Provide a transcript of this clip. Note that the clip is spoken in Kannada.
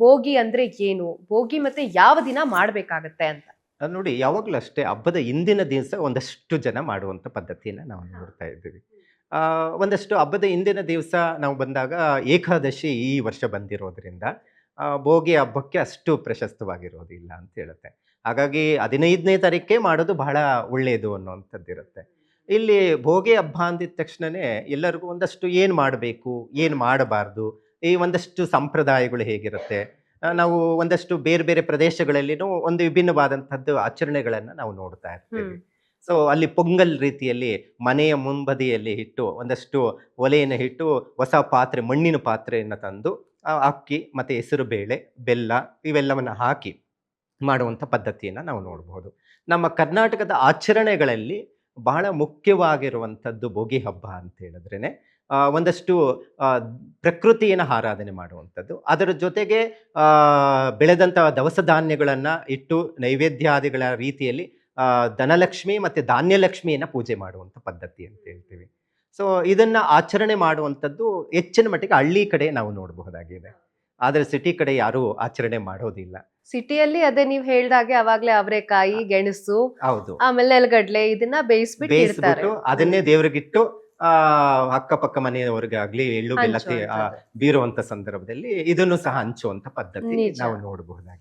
ಭೋಗಿ ಅಂದ್ರೆ ಏನು, ಭೋಗಿ ಮತ್ತೆ ಯಾವ ದಿನ ಮಾಡ್ಬೇಕಾಗತ್ತೆ ಅಂತ? ನೋಡಿ ಯಾವಾಗಲೂ ಅಷ್ಟೇ ಹಬ್ಬದ ಹಿಂದಿನ ದಿವಸ ಒಂದಷ್ಟು ಜನ ಮಾಡುವಂಥ ಪದ್ಧತಿಯನ್ನು ನಾವು ನೋಡ್ತಾ ಇದ್ದೀವಿ. ಆ, ಒಂದಷ್ಟು ಹಬ್ಬದ ಹಿಂದಿನ ದಿವಸ ನಾವು ಬಂದಾಗ ಏಕಾದಶಿ ಈ ವರ್ಷ ಬಂದಿರೋದ್ರಿಂದ ಭೋಗಿ ಹಬ್ಬಕ್ಕೆ ಅಷ್ಟು ಪ್ರಶಸ್ತವಾಗಿರೋದಿಲ್ಲ ಅಂತ ಹೇಳುತ್ತೆ. ಹಾಗಾಗಿ 15ನೇ ತಾರೀಕೆ ಮಾಡೋದು ಬಹಳ ಒಳ್ಳೆಯದು ಅನ್ನುವಂಥದ್ದಿರುತ್ತೆ. ಇಲ್ಲಿ ಭೋಗಿ ಹಬ್ಬ ಅಂದಿದ ತಕ್ಷಣನೇ ಎಲ್ಲರಿಗೂ ಒಂದಷ್ಟು ಏನು ಮಾಡಬೇಕು, ಏನು ಮಾಡಬಾರ್ದು, ಈ ಒಂದಷ್ಟು ಸಂಪ್ರದಾಯಗಳು ಹೇಗಿರುತ್ತೆ, ನಾವು ಒಂದಷ್ಟು ಬೇರೆ ಬೇರೆ ಪ್ರದೇಶಗಳಲ್ಲಿನೂ ಒಂದು ವಿಭಿನ್ನವಾದಂಥದ್ದು ಆಚರಣೆಗಳನ್ನು ನಾವು ನೋಡ್ತಾ ಇರ್ತೀವಿ. ಸೊ ಅಲ್ಲಿ ಪೊಂಗಲ್ ರೀತಿಯಲ್ಲಿ ಮನೆಯ ಮುಂಬದಿಯಲ್ಲಿ ಇಟ್ಟು ಒಂದಷ್ಟು ಒಲೆಯನ್ನು ಇಟ್ಟು ಹೊಸ ಪಾತ್ರೆ, ಮಣ್ಣಿನ ಪಾತ್ರೆಯನ್ನು ತಂದು ಅಕ್ಕಿ ಮತ್ತು ಹೆಸರು ಬೇಳೆ, ಬೆಲ್ಲ ಇವೆಲ್ಲವನ್ನು ಹಾಕಿ ಮಾಡುವಂಥ ಪದ್ಧತಿಯನ್ನು ನಾವು ನೋಡಬಹುದು. ನಮ್ಮ ಕರ್ನಾಟಕದ ಆಚರಣೆಗಳಲ್ಲಿ ಬಹಳ ಮುಖ್ಯವಾಗಿರುವಂಥದ್ದು ಭೋಗಿ ಹಬ್ಬ ಅಂತ ಹೇಳಿದ್ರೇನೆ ಒಂದಷ್ಟು ಆ, ಪ್ರಕೃತಿಯನ್ನು ಆರಾಧನೆ ಮಾಡುವಂಥದ್ದು. ಅದರ ಜೊತೆಗೆ ಬೆಳೆದಂಥ ದವಸ ಧಾನ್ಯಗಳನ್ನು ಇಟ್ಟು ನೈವೇದ್ಯಾದಿಗಳ ರೀತಿಯಲ್ಲಿ ಧನಲಕ್ಷ್ಮಿ ಮತ್ತು ಧಾನ್ಯಲಕ್ಷ್ಮಿಯನ್ನು ಪೂಜೆ ಮಾಡುವಂಥ ಪದ್ಧತಿ ಅಂತ ಹೇಳ್ತೀವಿ. ಸೊ ಇದನ್ನ ಆಚರಣೆ ಮಾಡುವಂಥದ್ದು ಹೆಚ್ಚಿನ ಮಟ್ಟಿಗೆ ಹಳ್ಳಿ ಕಡೆ ನಾವು ನೋಡಬಹುದಾಗಿದೆ. ಆದರೆ ಸಿಟಿ ಕಡೆ ಯಾರೂ ಆಚರಣೆ ಮಾಡೋದಿಲ್ಲ. ಸಿಟಿಯಲ್ಲಿ ಅದೇ ನೀವ್ ಹೇಳ್ದಾಗೆ ಅವಾಗ್ಲೇ ಅವರೆಕಾಯಿ, ಗೆಣಸು, ಹೌದು. ಆಮೇಲೆ ನೆಲಗಡ್ಲೆ ಇದನ್ನ ಬೇಯಿಸ್ಬಿಟ್ಟು ಇಡ್ತಾರೆ. ಬೇಯಿಸ್ಬಿಟ್ಟು ಅದನ್ನೇ ದೇವ್ರಿಗಿಟ್ಟು ಅಕ್ಕಪಕ್ಕ ಮನೆಯವರಿಗಾಗ್ಲಿ ಎಳ್ಳು ಬೆಲ್ಲ ಹಂಚುವಂಥದ್ದು. ಬೀರುವಂತ ಸಂದರ್ಭದಲ್ಲಿ ಇದನ್ನು ಸಹ ಹಂಚುವಂತ ಪದ್ಧತಿ ನಿಜ. ನಾವು ನೋಡಬಹುದಾಗಿದೆ.